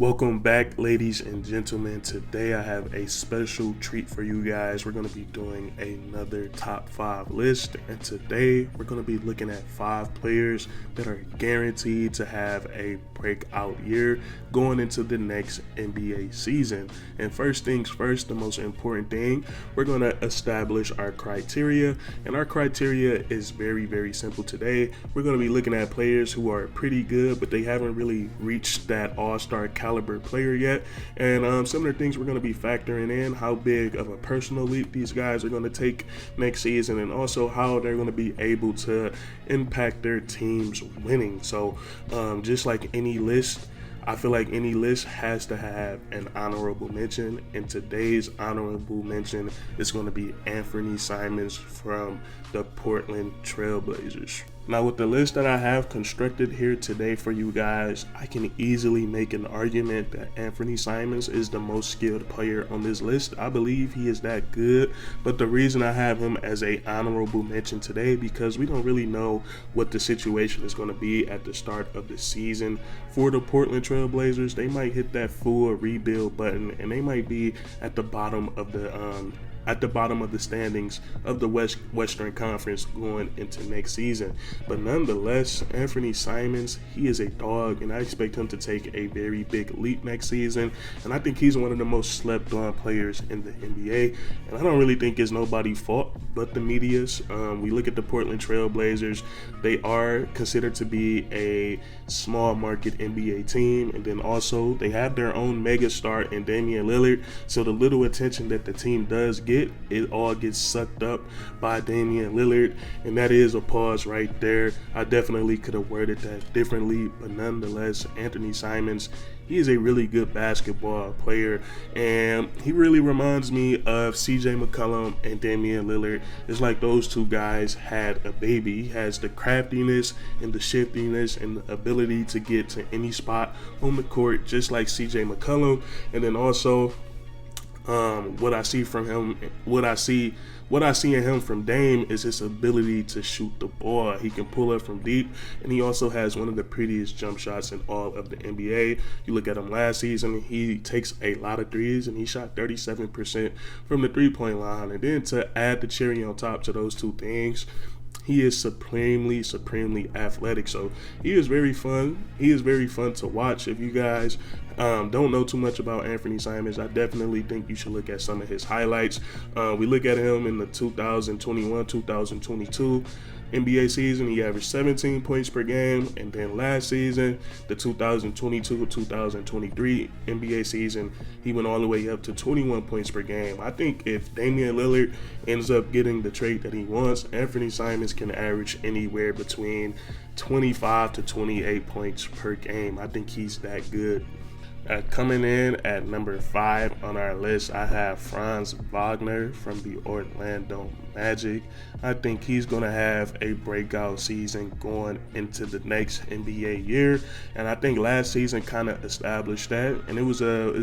Welcome back, ladies and gentlemen. Today I have a special treat for you guys. We're going to be doing another top 5 list, and today we're going to be looking at 5 players that are guaranteed to have a breakout year going into the next NBA season. And first things first, the most important thing, we're going to establish our criteria, and our criteria is very simple today. We're going to be looking at players who are pretty good, but they haven't really reached that all-star caliber player yet, and some of the things we're going to be factoring in: how big of a personal leap these guys are going to take next season, and also how they're going to be able to impact their teams winning. So just like any list, I feel like any list has to have an honorable mention, and today's honorable mention is going to be Anthony Simons from the Portland Trailblazers. Now, with the list that I have constructed here today for you guys, I can easily make an argument that Anthony Simons is the most skilled player on this list. I believe he is that good, but the reason I have him as a honorable mention today, because we don't really know what the situation is going to be at the start of the season for the Portland Trailblazers. They might hit that full rebuild button, and they might be at the bottom of the standings of the Western Conference going into next season. But nonetheless, Anthony Simons, he is a dog, and I expect him to take a very big leap next season. And I think he's one of the most slept on players in the NBA. And I don't really think it's nobody's fault but the media's. We look at the Portland Trailblazers, they are considered to be a small market NBA team, and then also they have their own mega star in Damian Lillard. So the little attention that the team does get, it all gets sucked up by Damian Lillard, and that is a pause right there. I definitely could have worded that differently, but nonetheless, Anthony Simons, he is a really good basketball player, and he really reminds me of CJ McCollum and Damian Lillard. It's like those two guys had a baby. He has the craftiness and the shiftiness and the ability to get to any spot on the court, just like CJ McCollum. And then also what I see in him from Dame is his ability to shoot the ball. He can pull up from deep, and he also has one of the prettiest jump shots in all of the NBA. You look at him last season, he takes a lot of threes, and he shot 37% from the three-point line. And then to add the cherry on top to those two things, he is supremely athletic. So he is very fun. He is very fun to watch. If you guys don't know too much about Anthony Simons, I definitely think you should look at some of his highlights. We look at him in the 2021-2022 NBA season, he averaged 17 points per game, and then last season, the 2022-2023 NBA season, he went all the way up to 21 points per game. I think if Damian Lillard ends up getting the trade that he wants, Anthony Simons can average anywhere between 25 to 28 points per game. I think he's that good. Coming in at number 5 on our list, I have Franz Wagner from the Orlando Magic. I think he's going to have a breakout season going into the next NBA year, and I think last season kind of established that. And it was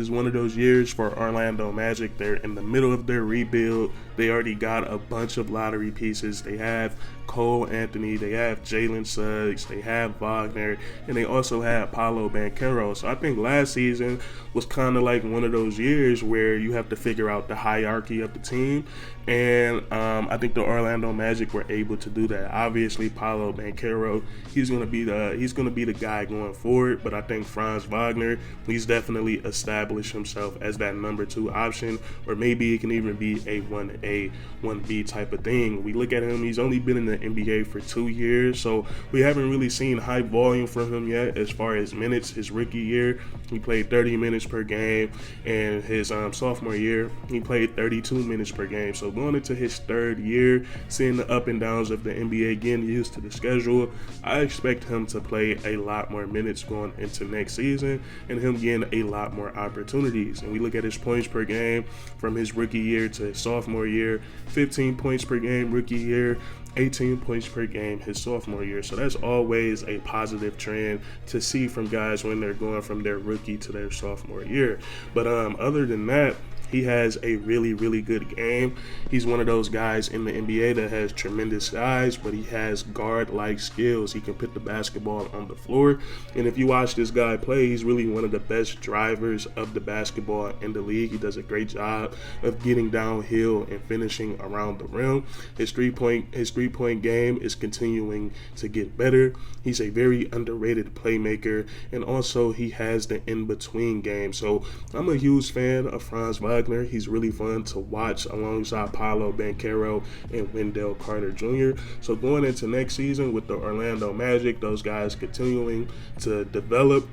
one of those years for Orlando Magic. They're in the middle of their rebuild. They already got a bunch of lottery pieces. They have Cole Anthony, they have Jalen Suggs, they have Wagner, and they also have Paolo Banchero. So I think last season was kind of like one of those years where you have to figure out the hierarchy of the team, and I think the Orlando Magic were able to do that. Obviously, Paolo Banchero, he's gonna be the guy going forward, but I think Franz Wagner, he's definitely established himself as that number 2 option, or maybe it can even be a 1A, 1B type of thing. We look at him, he's only been in the NBA for 2 years, so we haven't really seen high volume from him yet as far as minutes. His rookie year, he played 30 minutes per game, and his sophomore year, he played 32 minutes per game. So going into his 3rd year, seeing the up and downs of the NBA, getting used to the schedule, I expect him to play a lot more minutes going into next season, and him getting a lot more opportunities. And we look at his points per game from his rookie year to his sophomore year: 15 points per game rookie year, 18 points per game his sophomore year. So that's always a positive trend to see from guys when they're going from their rookie to their sophomore year. But other than that, He has a really, really good game. He's one of those guys in the NBA that has tremendous size, but he has guard-like skills. He can put the basketball on the floor. And if you watch this guy play, he's really one of the best drivers of the basketball in the league. He does a great job of getting downhill and finishing around the rim. His three-point game is continuing to get better. He's a very underrated playmaker, and also he has the in-between game. So I'm a huge fan of Franz Wagner. He's really fun to watch alongside Paolo Banchero and Wendell Carter Jr. So going into next season with the Orlando Magic, those guys continuing to develop,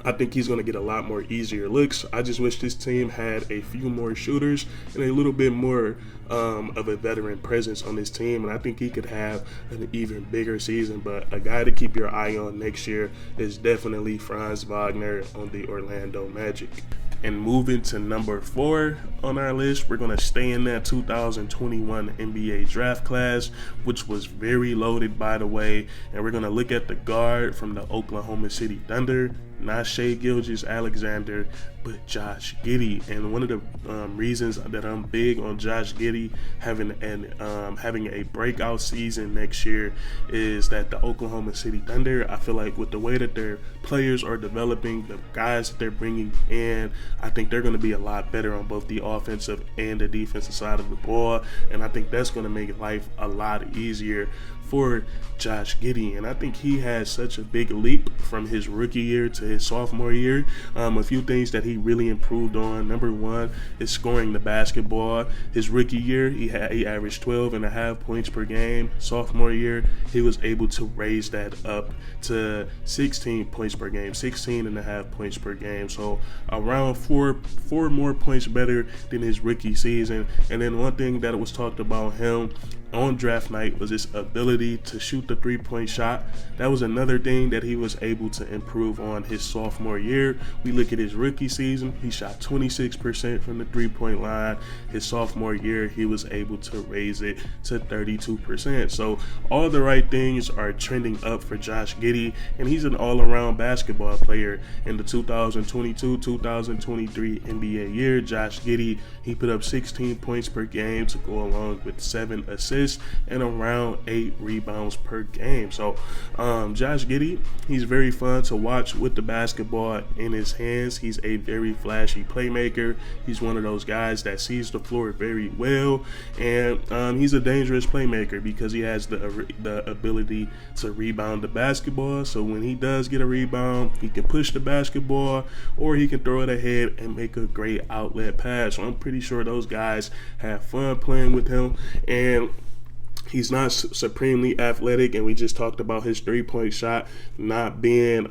I think he's going to get a lot more easier looks. I just wish this team had a few more shooters and a little bit more of a veteran presence on this team, and I think he could have an even bigger season. But a guy to keep your eye on next year is definitely Franz Wagner on the Orlando Magic. And moving to number 4 on our list, we're going to stay in that 2021 NBA draft class, which was very loaded, by the way. And we're going to look at the guard from the Oklahoma City Thunder, not Shai Gilgeous-Alexander, but Josh Giddey. And one of the reasons that I'm big on Josh Giddey having a breakout season next year is that the Oklahoma City Thunder, I feel like with the way that their players are developing, the guys that they're bringing in, I think they're going to be a lot better on both the offensive and the defensive side of the ball. And I think that's going to make life a lot easier for Josh Giddey. And I think he has such a big leap from his rookie year to his sophomore year. A few things that he really improved on. Number one is scoring the basketball. His rookie year, he averaged 12.5 points per game. Sophomore year, he was able to raise that up to 16 points per game, 16.5 points per game. So around four more points better than his rookie season. And then one thing that was talked about him on draft night was his ability to shoot the three-point shot. That was another thing that he was able to improve on his sophomore year. We look at his rookie season, he shot 26% from the three-point line. His sophomore year, he was able to raise it to 32%. So all the right things are trending up for Josh Giddey, and he's an all-around basketball player. In the 2022-2023 NBA year, Josh Giddey, he put up 16 points per game to go along with 7 assists and around 8 rebounds per game. So Josh Giddey, he's very fun to watch with the basketball in his hands. He's a very flashy playmaker. He's one of those guys that sees the floor very well, and he's a dangerous playmaker because he has the ability to rebound the basketball. So when he does get a rebound, he can push the basketball or he can throw it ahead and make a great outlet pass. So I'm pretty sure those guys have fun playing with him. And he's not supremely athletic, and we just talked about his three-point shot not being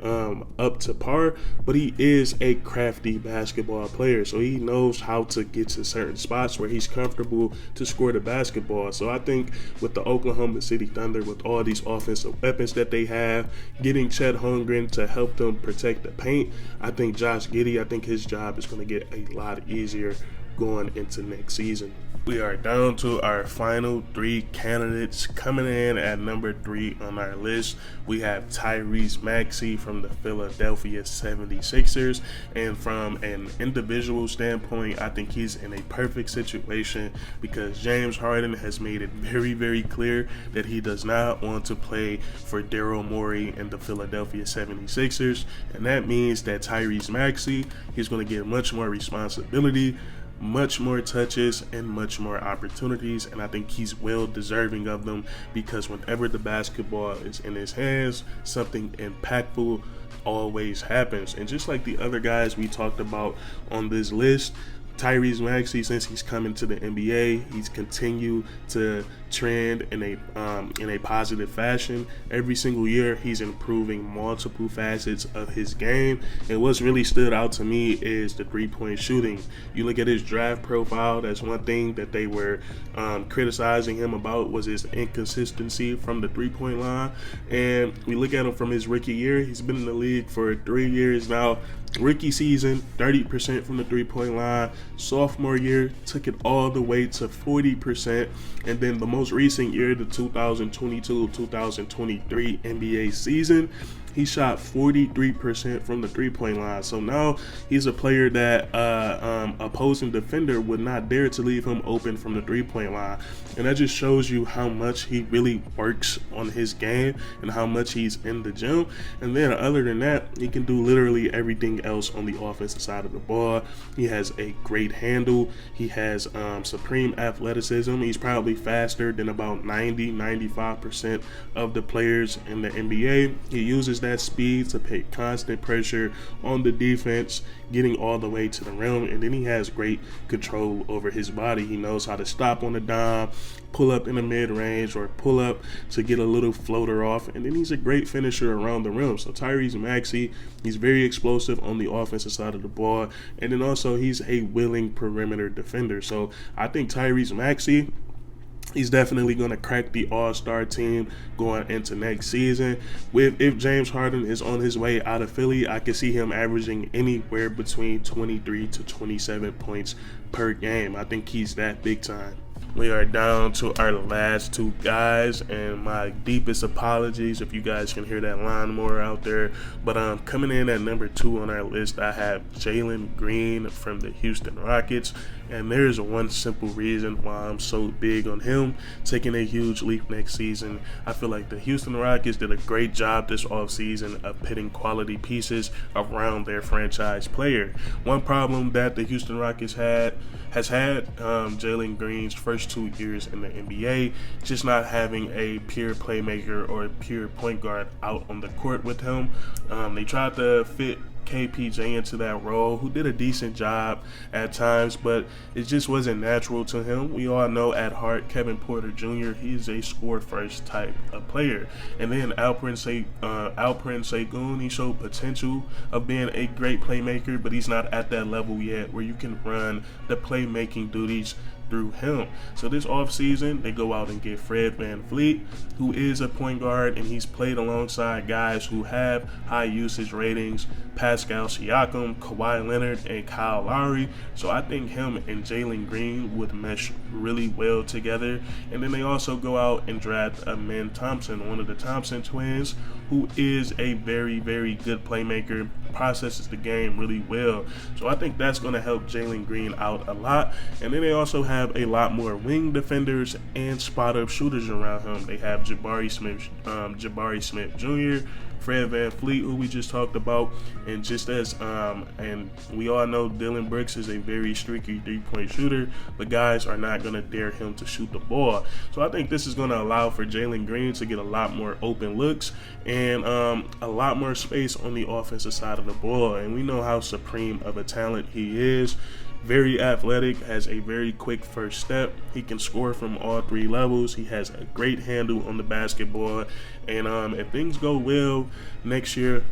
up to par, but he is a crafty basketball player, so he knows how to get to certain spots where he's comfortable to score the basketball. So I think with the Oklahoma City Thunder, with all these offensive weapons that they have, getting Chet Holmgren to help them protect the paint, I think Josh Giddey, I think his job is going to get a lot easier going into next season. We are down to our final 3 candidates. Coming in at number 3 on our list, we have Tyrese Maxey from the Philadelphia 76ers. And from an individual standpoint, I think he's in a perfect situation because James Harden has made it very, very clear that he does not want to play for Daryl Morey and the Philadelphia 76ers. And that means that Tyrese Maxey, he's going to get much more responsibility, much more touches, and much more opportunities, and I think he's well deserving of them because whenever the basketball is in his hands, something impactful always happens. And just like the other guys we talked about on this list, Tyrese Maxey, since he's coming to the NBA, he's continued to trend in a positive fashion. Every single year, he's improving multiple facets of his game. And what's really stood out to me is the three-point shooting. You look at his draft profile, that's one thing that they were criticizing him about was his inconsistency from the three-point line. And we look at him from his rookie year. He's been in the league for 3 years now. Rookie season, 30% from the three-point line. Sophomore year, took it all the way to 40%. And then the most recent year, the 2022-2023 NBA season, he shot 43% from the three-point line. So now he's a player that opposing defender would not dare to leave him open from the three-point line. And that just shows you how much he really works on his game and how much he's in the gym. And then other than that, he can do literally everything else on the offensive side of the ball. He has a great handle. He has supreme athleticism. He's probably faster than about 90-95% of the players in the NBA. He uses that speed to put constant pressure on the defense, getting all the way to the rim, and then he has great control over his body. He knows how to stop on the dime, pull up in the mid-range, or pull up to get a little floater off, and then he's a great finisher around the rim. So Tyrese Maxey, he's very explosive on the offensive side of the ball, and then also he's a willing perimeter defender. So I think Tyrese Maxey, he's definitely going to crack the all-star team going into next season. If James Harden is on his way out of Philly, I can see him averaging anywhere between 23 to 27 points per game. I think he's that big time. We are down to our last two guys, and my deepest apologies if you guys can hear that lawnmower out there. But coming in at number 2 on our list, I have Jalen Green from the Houston Rockets. And there's one simple reason why I'm so big on him taking a huge leap next season. I feel like the Houston Rockets did a great job this offseason of pitting quality pieces around their franchise player. One problem that the Houston Rockets has had Jalen Green's first 2 years in the NBA, just not having a pure playmaker or a pure point guard out on the court with him. They tried to fit KPJ into that role, who did a decent job at times, but it just wasn't natural to him. We all know at heart Kevin Porter Jr., he's a score-first type of player. And then Alperen Sengun, he showed potential of being a great playmaker, but he's not at that level yet where you can run the playmaking duties through him. So this offseason, they go out and get Fred VanVleet, who is a point guard, and he's played alongside guys who have high usage ratings, Pascal Siakam, Kawhi Leonard, and Kyle Lowry. So I think him and Jalen Green would mesh really well together. And then they also go out and draft Amen Thompson, one of the Thompson twins, who is a very, very good playmaker, processes the game really well. So I think that's going to help Jalen Green out a lot. And then they also have a lot more wing defenders and spot-up shooters around him. They have Jabari Smith Jr., Fred VanVleet, who we just talked about, and just as and we all know Dylan Brooks is a very streaky three-point shooter, but guys are not going to dare him to shoot the ball. So I think this is going to allow for Jalen Green to get a lot more open looks and a lot more space on the offensive side of the ball. And we know how supreme of a talent he is. Very athletic, has a very quick first step. He can score from all 3 levels. He has a great handle on the basketball. And if things go well next year,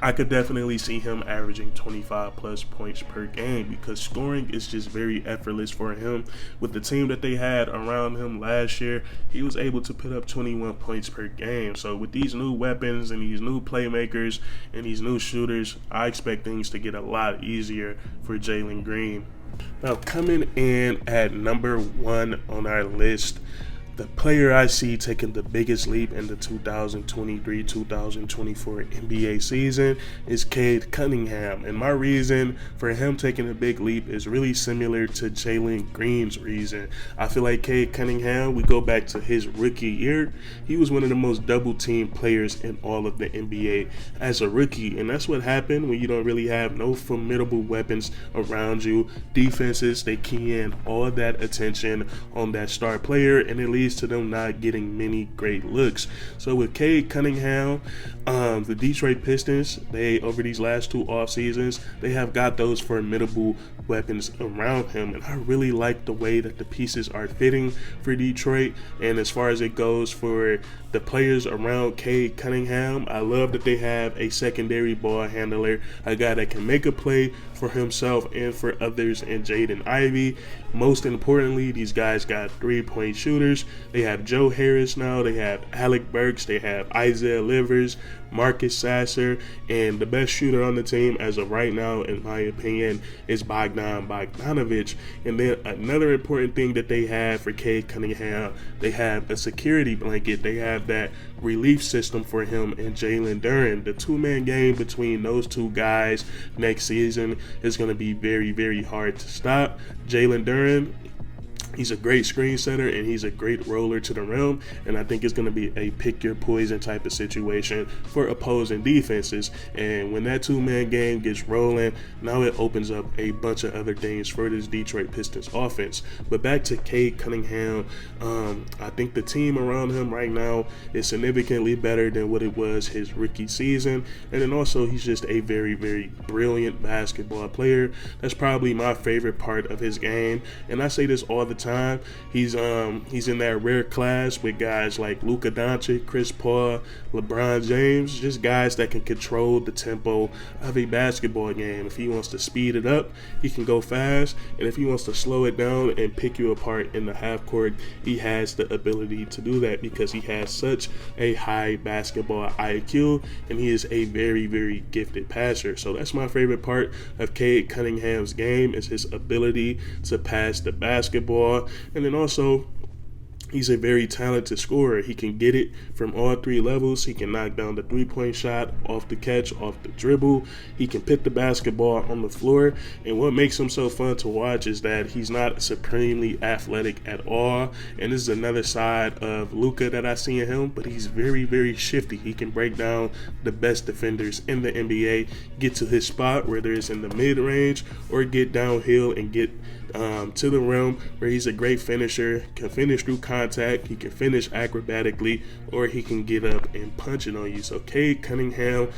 I could definitely see him averaging 25 plus points per game, because scoring is just very effortless for him. With the team that they had around him last year, he was able to put up 21 points per game. So with these new weapons and these new playmakers and these new shooters, I expect things to get a lot easier for Jalen Green. Now, coming in at number 1 on our list, the player I see taking the biggest leap in the 2023-2024 NBA season is Cade Cunningham. And my reason for him taking a big leap is really similar to Jalen Green's reason. I feel like Cade Cunningham, we go back to his rookie year, he was one of the most double-teamed players in all of the NBA as a rookie. And that's what happened when you don't really have no formidable weapons around you. Defenses, they key in all that attention on that star player, and it leads to them not getting many great looks. So with Cade Cunningham, the Detroit Pistons, they over these last 2 off seasons, they have got those formidable weapons around him, and I really like the way that the pieces are fitting for Detroit. And as far as it goes for the players around Cade Cunningham, I love that they have a secondary ball handler, a guy that can make a play for himself and for others in Jaden Ivey. Most importantly, these guys got 3-point shooters. They have Joe Harris now, they have Alec Burks, they have Isaiah Livers, Marcus Sasser, and the best shooter on the team as of right now, in my opinion, is Bogdan Bogdanovic. And then another important thing that they have for Cade Cunningham, they have a security blanket. They have that relief system for him and Jalen Duren. The two-man game between those two guys next season is going to be very, very hard to stop. Jalen Duren, he's a great screen setter and he's a great roller to the rim, and I think it's going to be a pick your poison type of situation for opposing defenses. And when that two-man game gets rolling, now it opens up a bunch of other things for this Detroit Pistons offense. But back to Cade Cunningham, I think the team around him right now is significantly better than what it was his rookie season, and then also he's just a very, very brilliant basketball player. That's probably my favorite part of his game, and I say this all the time. He's in that rare class with guys like Luka Doncic, Chris Paul, LeBron James, just guys that can control the tempo of a basketball game. If he wants to speed it up, he can go fast, and if he wants to slow it down and pick you apart in the half court, he has the ability to do that because he has such a high basketball IQ, and he is a very, very gifted passer. So that's my favorite part of Cade Cunningham's game, is his ability to pass the basketball. And then also, he's a very talented scorer. He can get it from all three levels. He can knock down the three-point shot, off the catch, off the dribble. He can put the basketball on the floor. And what makes him so fun to watch is that he's not supremely athletic at all. And this is another side of Luka that I see in him, but he's very, very shifty. He can break down the best defenders in the NBA, get to his spot, whether it's in the mid-range or get downhill and get to the rim, where he's a great finisher, can finish through contact, he can finish acrobatically, or he can get up and punch it on you. So Cade Cunningham,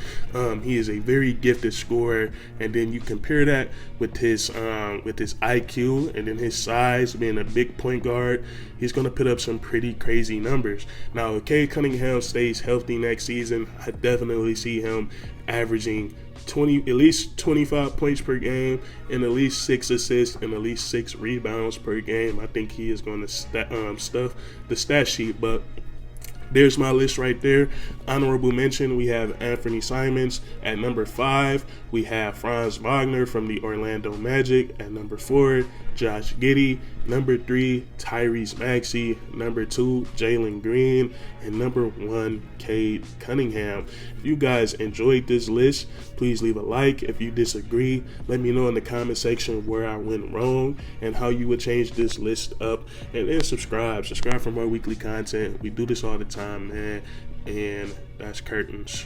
he is a very gifted scorer, and then you compare that with his IQ and then his size, being a big point guard, he's going to put up some pretty crazy numbers. Now, if Cade Cunningham stays healthy next season, I definitely see him averaging at least 25 points per game and at least 6 assists and at least 6 rebounds per game. I think he is going to stuff the stat sheet. But there's my list right there. Honorable mention, we have Anthony Simons at number 5. We have Franz Wagner from the Orlando Magic at number 4. Josh Giddey. Number 3, Tyrese Maxey. Number 2, Jalen Green. And number 1, Cade Cunningham. If you guys enjoyed this list, please leave a like. If you disagree, let me know in the comment section where I went wrong and how you would change this list up. And then subscribe for more weekly content. We do this all the time, man. And that's curtains.